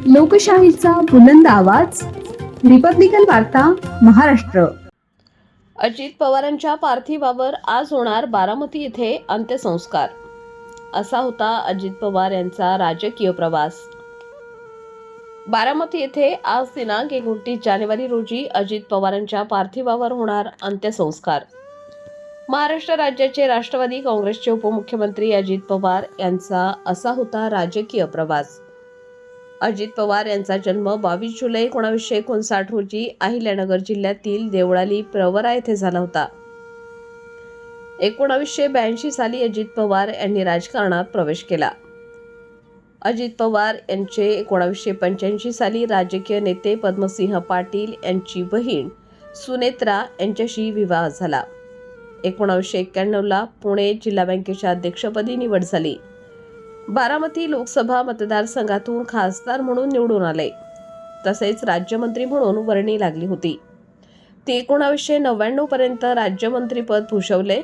लोकशाहीचा बुलंद आवाज, रिपब्लिकन वार्ता महाराष्ट्र. अजित पवारांच्या पार्थिवावर आज होणार बारामती येथे अंत्यसंस्कार. असा होता अजित पवार यांचा राजकीय प्रवास. बारामती येथे आज दिनांक 29 जानेवारी रोजी अजित पवारांच्या पार्थिवावर होणार अंत्यसंस्कार. महाराष्ट्र राज्याचे राष्ट्रवादी काँग्रेसचे उपमुख्यमंत्री अजित पवार यांचा असा होता राजकीय प्रवास. अजित पवार यांचा जन्म 22 जुलै 1959 रोजी अहिल्यानगर जिल्ह्यातील देवळाली प्रवरा येथे झाला होता. 1982 साली अजित पवार यांनी राजकारणात प्रवेश केला. अजित पवार यांचे 1985 साली राजकीय नेते पद्मसिंह पाटील यांची बहीण सुनेत्रा यांच्याशी विवाह झाला. 1991 पुणे जिल्हा बँकेच्या अध्यक्षपदी निवड झाली. बारामती लोकसभा मतदारसंघातून खासदार म्हणून निवडून आले. तसेच राज्यमंत्री म्हणून वर्णी लागली होती. ते 1999 पर्यंत राज्यमंत्रीपद भूषवले,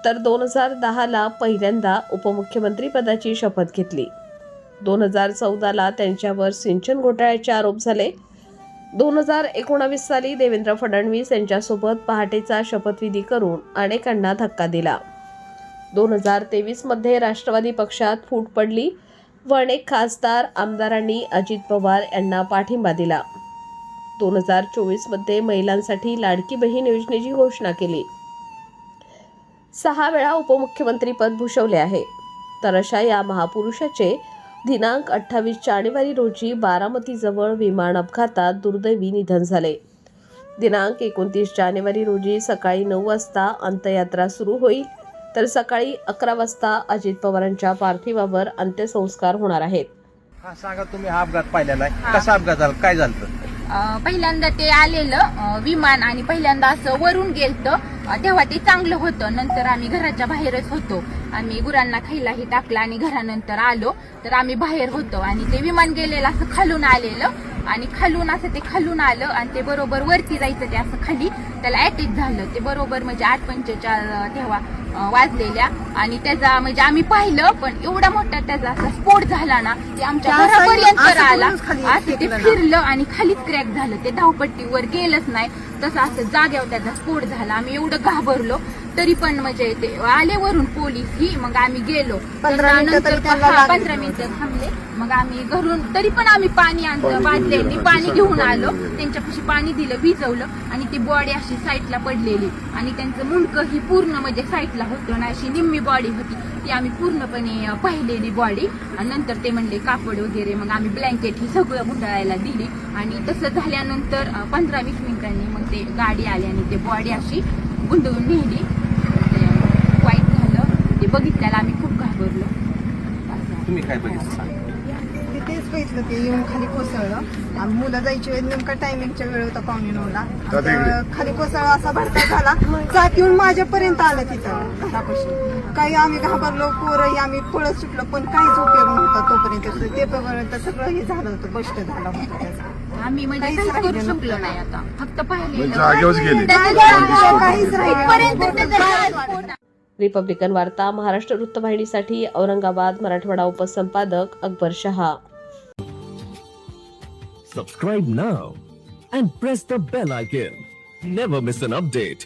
तर 2010 पहिल्यांदा उपमुख्यमंत्री पदाची शपथ घेतली. 2014 त्यांच्यावर सिंचन घोटाळ्याचे आरोप झाले. 2019 साली देवेंद्र फडणवीस यांच्यासोबत पहाटेचा शपथविधी करून अनेकांना धक्का दिला. 2023 मध्ये राष्ट्रवादी पक्षात फूट पडली व अनेक खासदार आमदारांनी अजित पवार यांना पाठिंबा दिला. 2024 मध्ये महिलांसाठी लाडकी बहीण योजनेची घोषणा केली. 6 वेळा उपमुख्यमंत्रीपद भूषवले आहे. तर अशा या महापुरुषाचे दिनांक 28 जानेवारी रोजी बारामतीजवळ विमान अपघातात दुर्दैवी निधन झाले. दिनांक 29 जानेवारी रोजी सकाळी 9 वाजता अंत्ययात्रा सुरू होईल, तर सकाळी 11 वाजता अजित पवारांच्या पार्थिवावर अंत्यसंस्कार होणार आहेत. सांगा, तुम्ही हा अपघात पाहिलेला आहे, कसा अपघात झाला, काय झालं? पहिल्यांदा ते आलेलं विमान आणि पहिल्यांदा असं वरून गेलतं, तेव्हा ते चांगलं होतं. नंतर आम्ही घराच्या बाहेरच होतो. आम्ही गुरांना खायलाही टाकलं आणि घरानंतर आलो तर आम्ही बाहेर होतो आणि ते विमान गेलेलं असं खालून आलेलं आणि खालून असं ते खालून आलं आणि ते बरोबर वरती जायचं, ते असं खाली त्याला अटॅक झालं. ते बरोबर म्हणजे 8:45 तेव्हा वाजलेल्या आणि त्याचा म्हणजे आम्ही पाहिलं, पण एवढा मोठा त्याचा असा स्फोट झाला ना, ते आमच्या घरापर्यंत आला. असं ते फिरलं आणि खालीच क्रॅक झालं. ते धावपट्टीवर गेलंच नाही, तसं असं जाग्यावर त्याचा स्फोट झाला. आम्ही एवढं घाबरलो, तरी पण म्हणजे ते आले वरून पोलीस ही, मग आम्ही गेलो. 15 मिनिटं थांबले. मग आम्ही घरून तरी पण आम्ही पाणी आणलं, बादल्यांनी पाणी घेऊन आलो. त्यांच्यापाशी पाणी दिलं, भिजवलं आणि ती बॉडी अशी साईडला पडलेली आणि त्यांचं मुंडकं ही पूर्ण म्हणजे साईडला होतं ना, अशी निम्मी बॉडी होती. ती आम्ही पूर्णपणे पाहिलेली बॉडी. आणि नंतर ते म्हणले कापड वगैरे, मग आम्ही ब्लँकेट ही सगळं गुंडाळायला दिली. आणि तसं झाल्यानंतर 15-20 मिनिटांनी मग ते गाडी आली आणि ते बॉडी अशी गुंडवून नेली. वाईट झालं ते बघितल्याला, आम्ही खूप घाबरलो. तुम्ही काय बघितलं? तेच बघितलं, ते येऊन खाली कोसळलं. आम्ही मुलं जायची वेळ नेमका टायमिंगच्या वेळ होता 9:15ला. खाली कोसळला, असा भडका झाला, चाक येऊन माझ्यापर्यंत आलं तिथं घरापाशी. काही आम्ही घाबरलो, पोरही आम्ही पळत सुटलो, पण काहीच उपयोग नव्हता तोपर्यंत. ते पर्यंत सगळं हे झालं होतं, बस्ट झालं होतं त्याचं. आम्ही म्हणजे काहीच करू शकलो नाही. आता फक्त पाहिलेलं रिपब्लिकन वार्ता Maharashtra वृत्तवाहिनीसाठी Aurangabad Marathwada उपसंपादक Akbar Shah. Subscribe now and press the bell icon. Never miss an update.